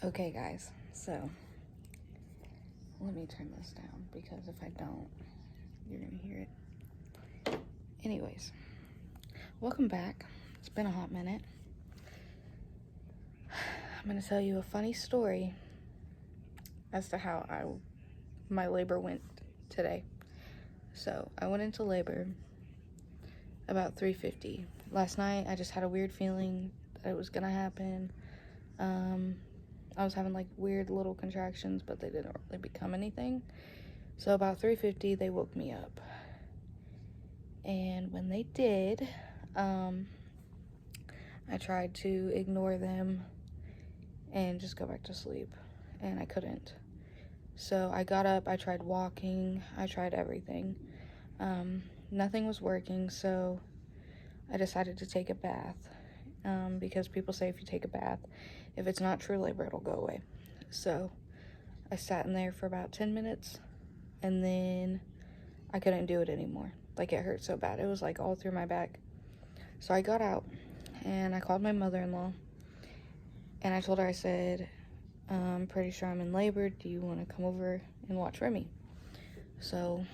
Okay, guys, so let me turn this down because if I don't, you're gonna hear it. Anyways, welcome back. It's been a hot minute. I'm gonna tell you a funny story as to how my labor went today. So I went into labor about 3:50 last night. I just had a weird feeling that it was gonna happen. I was having like weird little contractions, but they didn't really become anything. So about 3:50 they woke me up, and when they did, I tried to ignore them and just go back to sleep, and I couldn't. So I got up, I tried walking, I tried everything. Nothing was working, so I decided to take a bath, because people say if you take a bath, if it's not true labor, it'll go away. So I sat in there for about 10 minutes, and then I couldn't do it anymore. Like, it hurt so bad. It was like all through my back. So I got out, and I called my mother-in-law, and I told her, I said, I'm pretty sure I'm in labor. Do you want to come over and watch Remy? So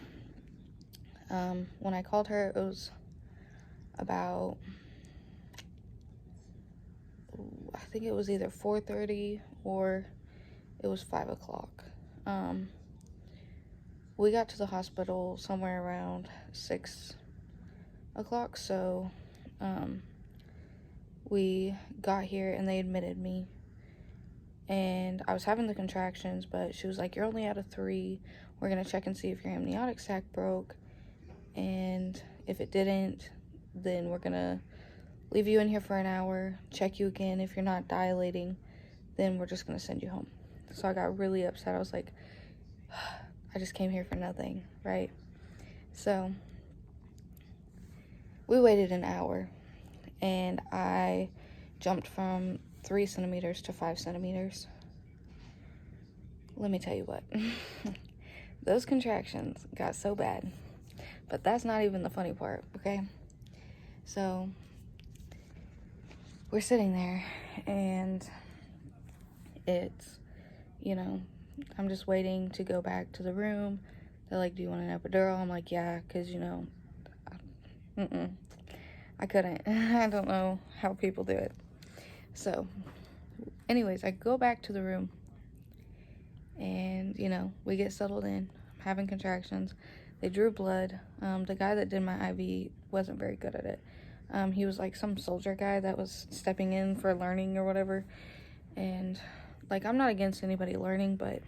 when I called her, it was about, I think it was either 4:30 or it was 5 o'clock. We got to the hospital somewhere around 6 o'clock, so we got here and they admitted me, and I was having the contractions, but she was like, you're only out of 3. We're gonna check and see if your amniotic sac broke, and if it didn't, then we're gonna leave you in here for an hour, check you again. If you're not dilating, then we're just gonna send you home. So I got really upset. I was like, I just came here for nothing, right? So we waited an hour, and I jumped from 3 centimeters to 5 centimeters. Let me tell you what, those contractions got so bad, but that's not even the funny part, okay? So we're sitting there, and it's, I'm just waiting to go back to the room. They're like, do you want an epidural? I'm like, yeah, because, I couldn't. I don't know how people do it. So, anyways, I go back to the room, and, we get settled in. I'm having contractions. They drew blood. The guy that did my IV wasn't very good at it. He was like some soldier guy that was stepping in for learning or whatever. And, like, I'm not against anybody learning, but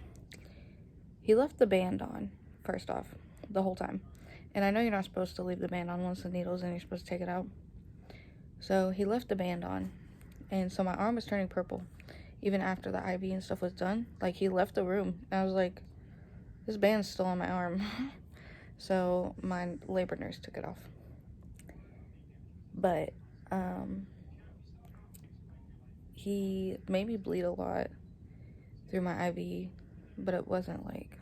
he left the band on, first off, the whole time. And I know you're not supposed to leave the band on once the needle's in, you're supposed to take it out. So he left the band on, and so my arm was turning purple, even after the IV and stuff was done. Like, he left the room, and I was like, this band's still on my arm. So my labor nurse took it off. But, he made me bleed a lot through my IV, but it wasn't like,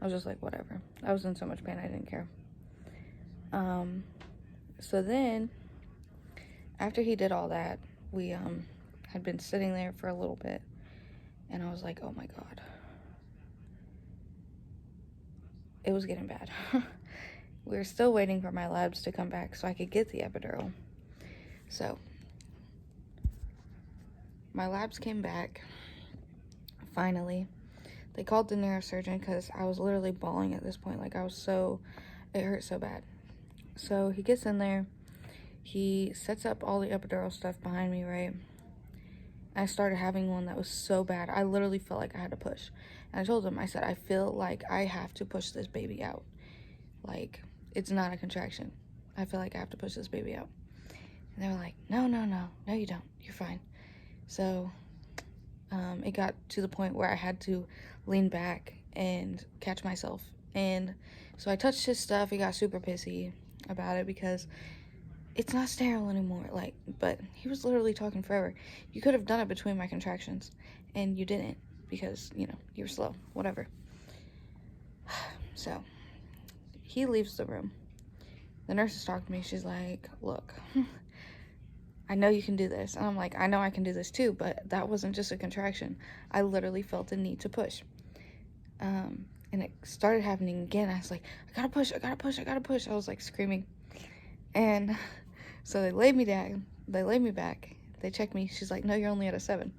I was just like, whatever. I was in so much pain, I didn't care. So then, after he did all that, we, had been sitting there for a little bit, and I was like, oh my God. It was getting bad. We were still waiting for my labs to come back so I could get the epidural. So, my labs came back, finally. They called the neurosurgeon because I was literally bawling at this point. Like, it hurt so bad. So he gets in there, he sets up all the epidural stuff behind me, right? I started having one that was so bad. I literally felt like I had to push. And I told him, I said, I feel like I have to push this baby out. Like, it's not a contraction. I feel like I have to push this baby out. And they were like, no, you don't. You're fine. So it got to the point where I had to lean back and catch myself. And so I touched his stuff. He got super pissy about it because it's not sterile anymore. Like, but he was literally talking forever. You could have done it between my contractions, and you didn't because, you were slow, whatever. So he leaves the room. The nurse is talking to me. She's like, look, I know you can do this. And I'm like, I know I can do this too, but that wasn't just a contraction. I literally felt the need to push. And it started happening again. I was like, I gotta push, I gotta push, I gotta push. I was like screaming. And so they laid me down, they laid me back, they checked me. She's like, no, you're only at a 7.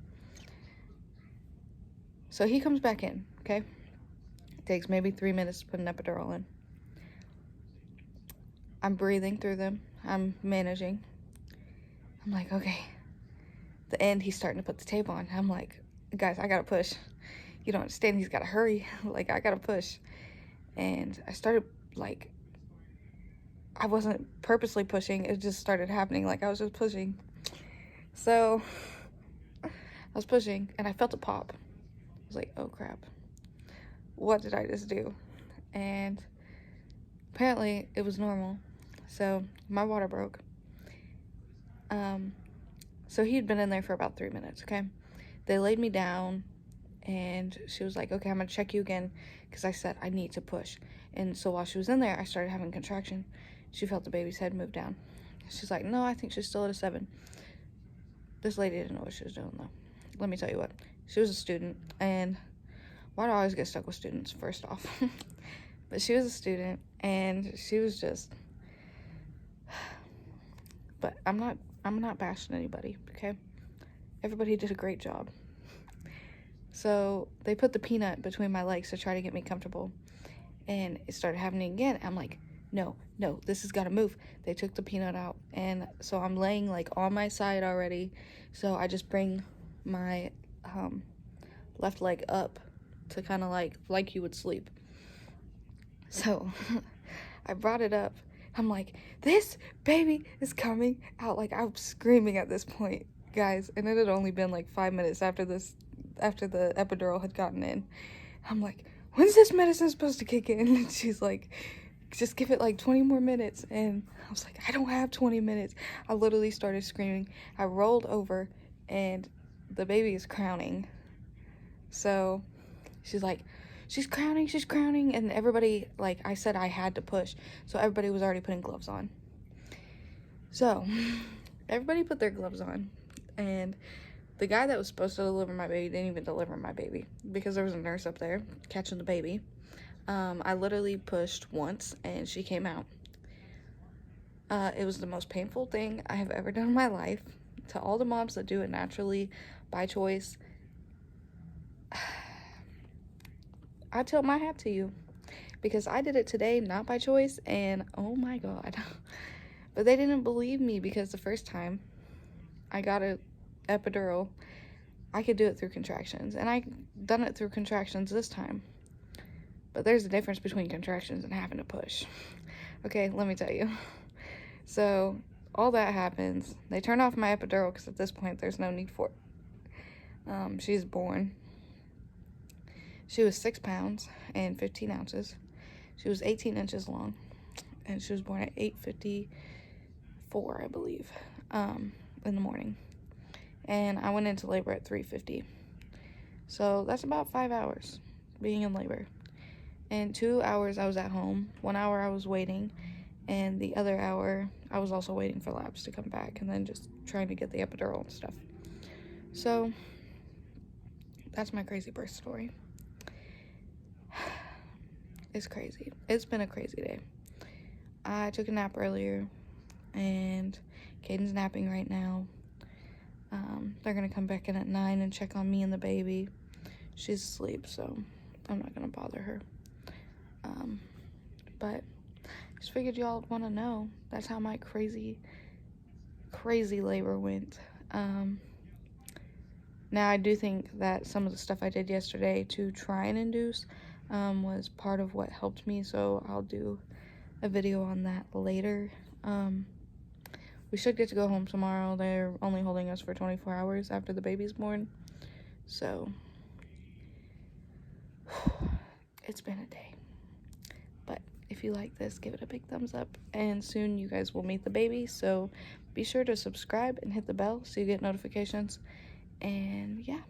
So he comes back in, okay? It takes maybe 3 minutes to put an epidural in. I'm breathing through them. I'm managing. I'm like, okay. The end, he's starting to put the tape on. I'm like, guys, I gotta push. You don't understand, he's gotta hurry. Like, I gotta push. And I started, like, I wasn't purposely pushing. It just started happening. Like, I was just pushing. So, I was pushing, and I felt a pop. I was like, oh, crap. What did I just do? And apparently, it was normal. So, my water broke. So he had been in there for about 3 minutes, okay? They laid me down, and she was like, okay, I'm gonna check you again, because I said I need to push. And so while she was in there, I started having a contraction. She felt the baby's head move down. She's like, no, I think she's still at a 7. This lady didn't know what she was doing, though. Let me tell you what. She was a student, and why do I always get stuck with students, first off? But she was a student, and she was just... But I'm not bashing anybody, okay? Everybody did a great job. So they put the peanut between my legs to try to get me comfortable. And it started happening again. I'm like, no, this has got to move. They took the peanut out. And so I'm laying like on my side already. So I just bring my left leg up to kind of like you would sleep. So I brought it up. I'm like, this baby is coming out. Like, I'm screaming at this point, guys. And it had only been like 5 minutes after the epidural had gotten in. I'm like, when's this medicine supposed to kick in? And she's like, just give it like 20 more minutes. And I was like, I don't have 20 minutes. I literally started screaming. I rolled over, and the baby is crowning. So she's like, she's crowning, and everybody, like, I said I had to push, so everybody was already putting gloves on. So, everybody put their gloves on, and the guy that was supposed to deliver my baby didn't even deliver my baby, because there was a nurse up there catching the baby. I literally pushed once, and she came out. It was the most painful thing I have ever done in my life. To all the moms that do it naturally, by choice, I tilt my hat to you, because I did it today, not by choice, and oh my god. But they didn't believe me, because the first time I got an epidural, I could do it through contractions, and I done it through contractions this time. But there's a difference between contractions and having to push. Okay, let me tell you. So all that happens. They turn off my epidural, because at this point there's no need for it. She's born. She was 6 pounds and 15 ounces. She was 18 inches long, and she was born at 8:54, I believe, in the morning. And I went into labor at 3:50. So that's about 5 hours being in labor. And 2 hours I was at home. 1 hour I was waiting, and the other hour I was also waiting for labs to come back, and then just trying to get the epidural and stuff. So that's my crazy birth story. It's crazy. It's been a crazy day. I took a nap earlier, and Caden's napping right now. They're gonna come back in at 9 and check on me and the baby. She's asleep, so I'm not gonna bother her. But just figured y'all would want to know. That's how my crazy labor went. Now I do think that some of the stuff I did yesterday to try and induce was part of what helped me, so I'll do a video on that later. We should get to go home tomorrow. They're only holding us for 24 hours after the baby's born, so it's been a day. But if you like this, give it a big thumbs up, and soon you guys will meet the baby, so be sure to subscribe and hit the bell so you get notifications. And yeah.